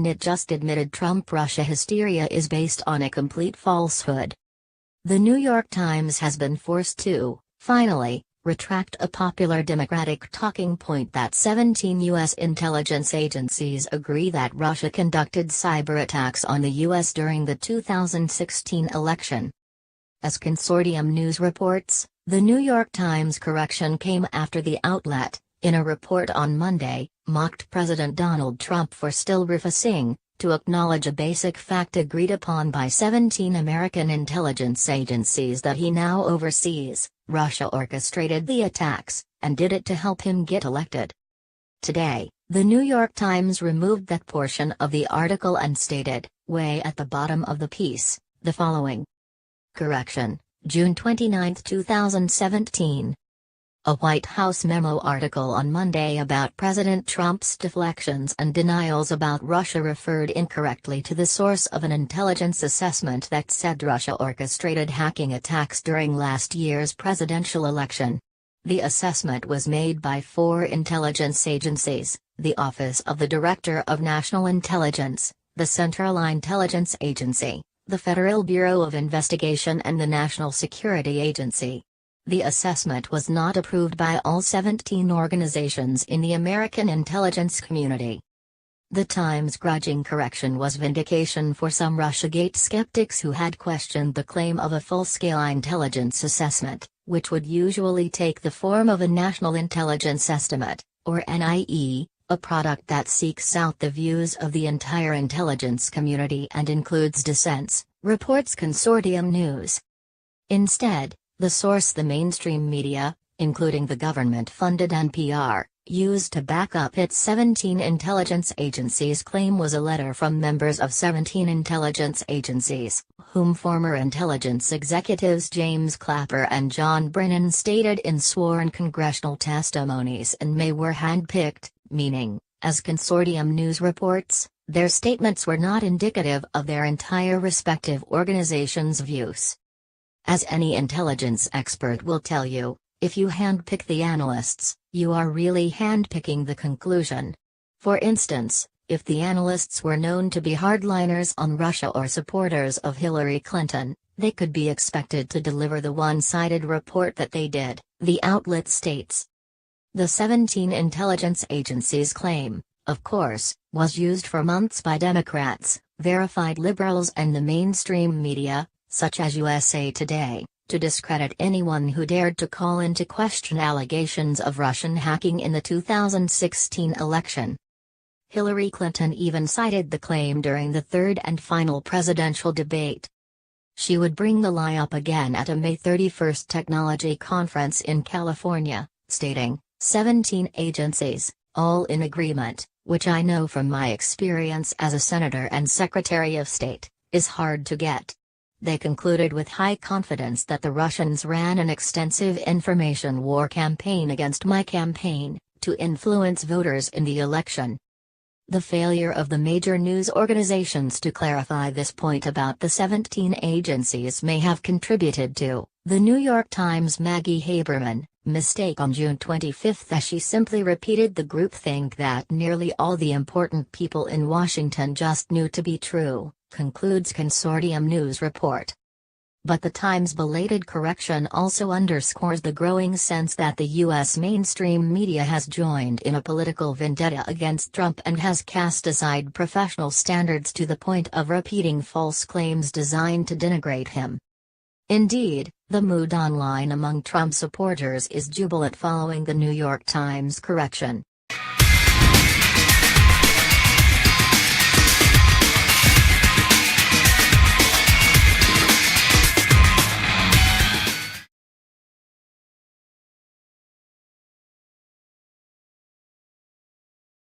NYT just admitted Trump-Russia hysteria is based on a complete falsehood. The New York Times has been forced to, finally, retract a popular Democratic talking point that 17 U.S. intelligence agencies agree that Russia conducted cyber attacks on the U.S. during the 2016 election. As Consortium News reports, the New York Times correction came after the outlet, in a report on Monday, mocked President Donald Trump for still refusing to acknowledge a basic fact agreed upon by 17 American intelligence agencies that he now oversees: Russia orchestrated the attacks, and did it to help him get elected. Today, the New York Times removed that portion of the article and stated, way at the bottom of the piece, the following. Correction, June 29, 2017. A White House memo article on Monday about President Trump's deflections and denials about Russia referred incorrectly to the source of an intelligence assessment that said Russia orchestrated hacking attacks during last year's presidential election. The assessment was made by 4 intelligence agencies: the Office of the Director of National Intelligence, the Central Intelligence Agency, the Federal Bureau of Investigation, and the National Security Agency. The assessment was not approved by all 17 organizations in the American intelligence community. The Times' grudging correction was vindication for some Russiagate skeptics who had questioned the claim of a full-scale intelligence assessment, which would usually take the form of a National Intelligence Estimate, or NIE, a product that seeks out the views of the entire intelligence community and includes dissents, reports Consortium News. Instead, the source the mainstream media, including the government-funded NPR, used to back up its 17 intelligence agencies' claim was a letter from members of 17 intelligence agencies, whom former intelligence executives James Clapper and John Brennan stated in sworn congressional testimonies in May were handpicked, meaning, as Consortium News reports, their statements were not indicative of their entire respective organizations' views. As any intelligence expert will tell you, if you handpick the analysts, you are really handpicking the conclusion. For instance, if the analysts were known to be hardliners on Russia or supporters of Hillary Clinton, they could be expected to deliver the one-sided report that they did, the outlet states. The 17 intelligence agencies' claim, of course, was used for months by Democrats, verified liberals, and the mainstream media, such as USA Today, to discredit anyone who dared to call into question allegations of Russian hacking in the 2016 election. Hillary Clinton even cited the claim during the third and final presidential debate. She would bring the lie up again at a May 31 technology conference in California, stating, 17 agencies, all in agreement, which I know from my experience as a senator and Secretary of State, is hard to get. They concluded with high confidence that the Russians ran an extensive information war campaign against my campaign, to influence voters in the election. The failure of the major news organizations to clarify this point about the 17 agencies may have contributed to the New York Times' Maggie Haberman mistake on June 25 as she simply repeated the groupthink that nearly all the important people in Washington just knew to be true, concludes Consortium News report. But the Times' belated correction also underscores the growing sense that the U.S. mainstream media has joined in a political vendetta against Trump and has cast aside professional standards to the point of repeating false claims designed to denigrate him. Indeed, the mood online among Trump supporters is jubilant following the New York Times correction.